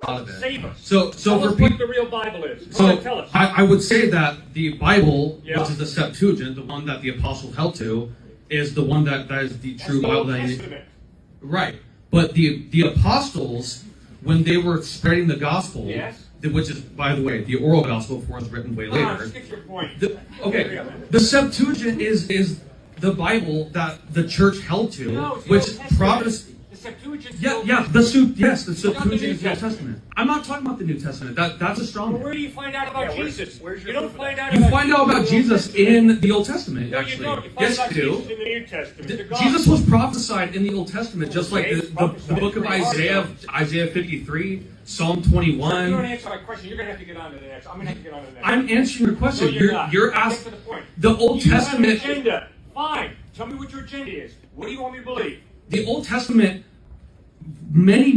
out of it. Save us. So tell us what the real Bible is. Tell us. I would say that the Bible, which is the Septuagint, the one that the apostles held to, is the one that is the true Bible. Old Testament. Right. But the apostles, when they were spreading the gospel, which is, by the way, the oral gospel, before it's written way later. Just get your point. The Septuagint is the Bible that the church held to, which Protestant. The Septuagint. The Septuagint is the Old Testament. I'm not talking about the New Testament. That's a strong. Well, where do you find out about Jesus? You don't find out. You find out about Jesus in the Old Testament. No, actually, you don't. You find yes, out you do. Jesus in the New Testament. Jesus was prophesied in the Old Testament, just like the book of Isaiah 53, Psalm 21. You don't answer my question. You're going to have to get on to the next. I'm going to have to get on to the next. I'm answering your question. No, you're asking the Old Testament. Have an agenda. Fine. Tell me what your agenda is. What do you want me to believe? The Old Testament, many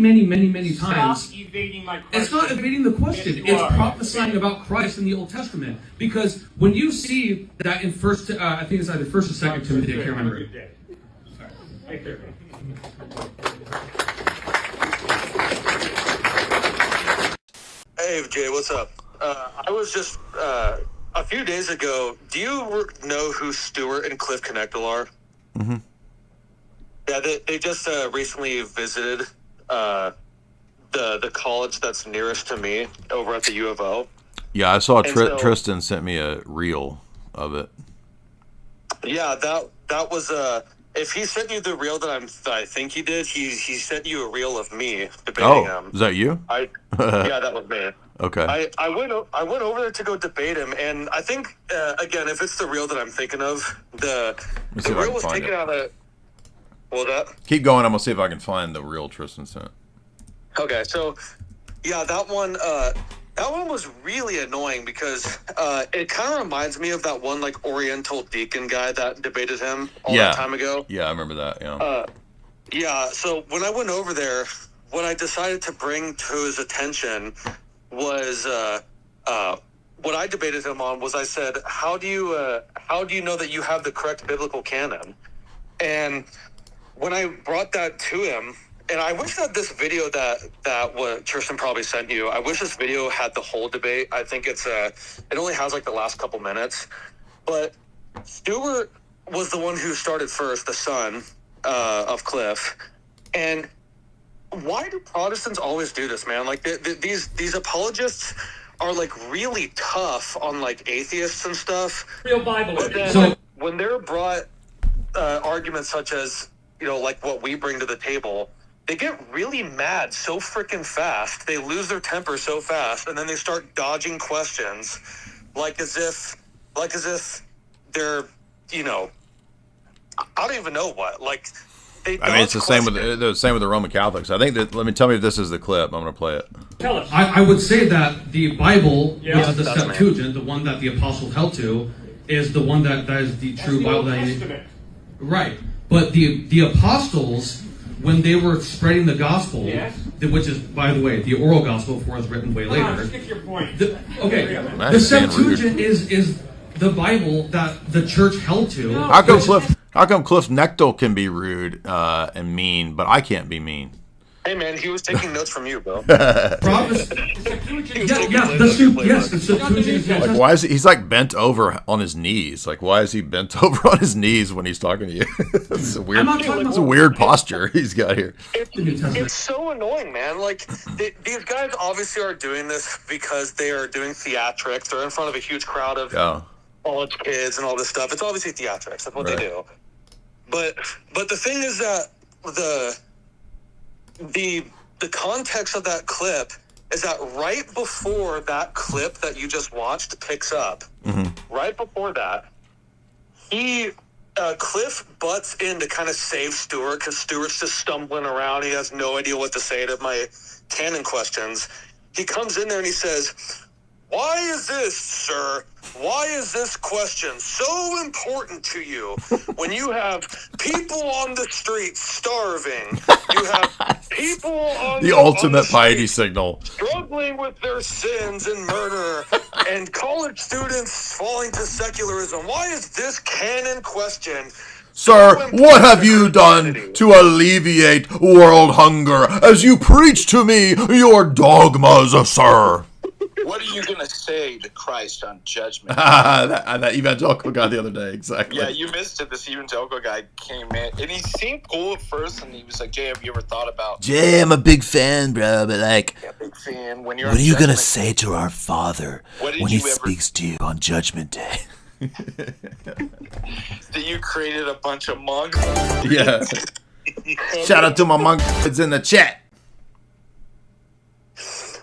times. Stop evading my question. It's not evading the question. It's prophesying about Christ in the Old Testament. Because when you see that in I think it's either First or Second Timothy, I can't remember. Right there. Hey, Jay, what's up? I was just, a few days ago, do you know who Stuart and Cliffe Knechtle are? Mm-hmm. Yeah, they just recently visited the college that's nearest to me over at the U of O. Yeah, I saw Tristan sent me a reel of it. Yeah, that was if he sent you the reel that I think he did, he sent you a reel of me debating him. Is that you? Yeah, that was me. Okay. I went over there to go debate him, and I think again, if it's the reel that I'm thinking of, the reel was taken out of. What was that? Keep going. I'm gonna see if I can find the reel Tristan sent. Okay, so yeah, that one was really annoying because it kind of reminds me of that one like Oriental deacon guy that debated him that time ago. Yeah, I remember that. Yeah. So when I went over there, what I decided to bring to his attention was what I debated him on was I said, how do you know that you have the correct biblical canon? And when I brought that to him, and I wish that this video that what Tristan probably sent you, I wish this video had the whole debate. I think it only has like the last couple minutes. But Stuart was the one who started first, the son of Cliffe. And why do Protestants always do this, man? Like these apologists are like really tough on like atheists and stuff. Real Bible. But then when they're brought arguments such as, like what we bring to the table, they get really mad so freaking fast. They lose their temper so fast, and then they start dodging questions, like as if they're, I don't even know what. Like, it's the same with the Roman Catholics. I think that. Tell me if this is the clip. I'm going to play it. Tell us. I would say that the Bible, which is the Septuagint, the one that the apostles held to, is the one that is the true Bible. Right. But the apostles, when they were spreading the gospel, which is, by the way, the oral gospel before it's written way later. Just get your point. The Septuagint is the Bible that the church held to. How come Cliffe Knechtle can be rude and mean, but I can't be mean? Hey man, he was taking notes from you, bro. The Septuagint. Like, why is he's like bent over on his knees? Like, why is he bent over on his knees when he's talking to you? It's a weird. It's a weird posture he's got here. It's so annoying, man. Like these guys obviously are doing this because they are doing theatrics. They're in front of a huge crowd of college kids and all this stuff. It's obviously theatrics. That's what they do. But the thing is that the context of that clip is that right before that clip that you just watched picks up, right before that, Cliffe butts in to kind of save Stuart because Stuart's just stumbling around. He has no idea what to say to my canon questions. He comes in there and he says, "Why is this, sir? Why is this question so important to you when you have people on the streets starving? You have people on the ultimate piety signal struggling with their sins and murder and college students falling to secularism. Why is this canon question Sir, what have you done to alleviate world hunger as you preach to me your dogmas, sir? What are you going to say to Christ on judgment? that evangelical guy the other day, exactly. Yeah, you missed it. This evangelical guy came in, and he seemed cool at first, and he was like, Jay, have you ever thought about... Jay, I'm a big fan, bro, but like... Yeah, big fan. What are you going to say to our Father when he speaks to you on Judgment Day? That you created a bunch of monks? Yeah. Shout out to my monk kids in the chat.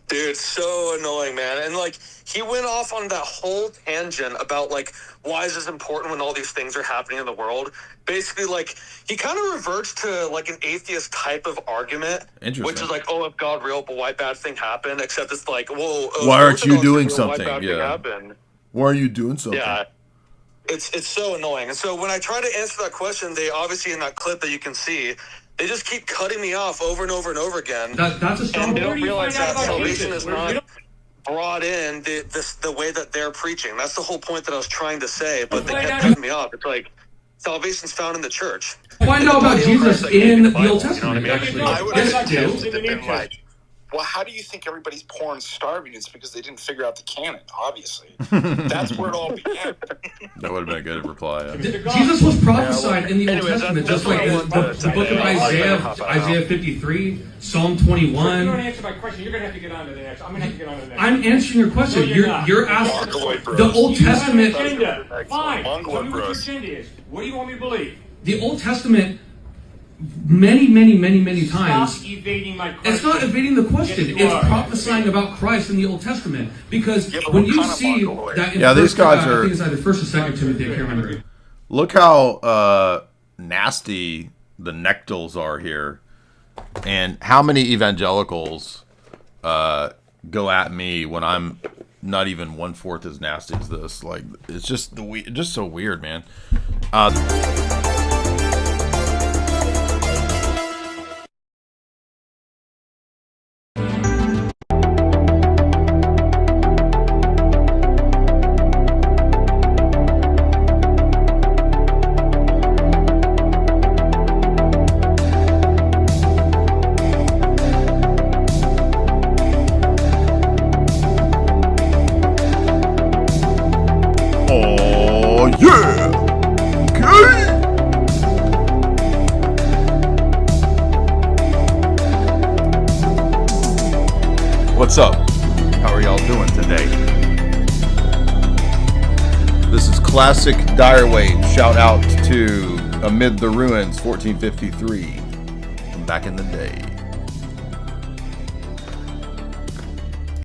Dude, so annoying, man. And, like, he went off on that whole tangent about, like, why is this important when all these things are happening in the world? Basically, like, he kind of reverts to, like, an atheist type of argument. Interesting. Which is like, oh, if God real, but why bad thing happened? Except it's like, whoa. Why aren't you doing real, something? Why bad thing happened? Why are you doing something? Yeah. It's so annoying. And so when I try to answer that question, they obviously, in that clip that you can see, they just keep cutting me off over and over and over again. That's a strong. And they don't realize that salvation is not brought in the way that they're preaching. That's the whole point that I was trying to say, but they kept cutting me off. It's like, salvation's found in the church. Find out about Jesus in the Old Testament, actually. I would Yes, have do. been like, well, how do you think everybody's poor and starving? It's because they didn't figure out the canon, obviously. That's where it all began. That would have been a good reply. Yeah. Jesus was prophesied in the Old Testament, just like the book of Isaiah 53, Psalm 21. If you don't answer my question, you're going to have to get on to the next. I'm going to have to get on to the next. I'm answering your question. No, you're asking the Old Testament. Agenda. Fine. Tell me what your agenda is. What do you want me to believe? The Old Testament, many times. Stop evading my question. It's not evading the question. Yes, it's prophesying about Christ in the Old Testament. Because when you see that in these guys are... I think it's either 1st or 2nd Timothy, I can't remember. Look how nasty the Knechtles are here. And how many evangelicals go at me when I'm not even 1/4 as nasty as this. Like, it's just so weird, man. What's up? How are y'all doing today? This is classic Dyer wave. Shout out to Amid the Ruins 1453 from back in the day.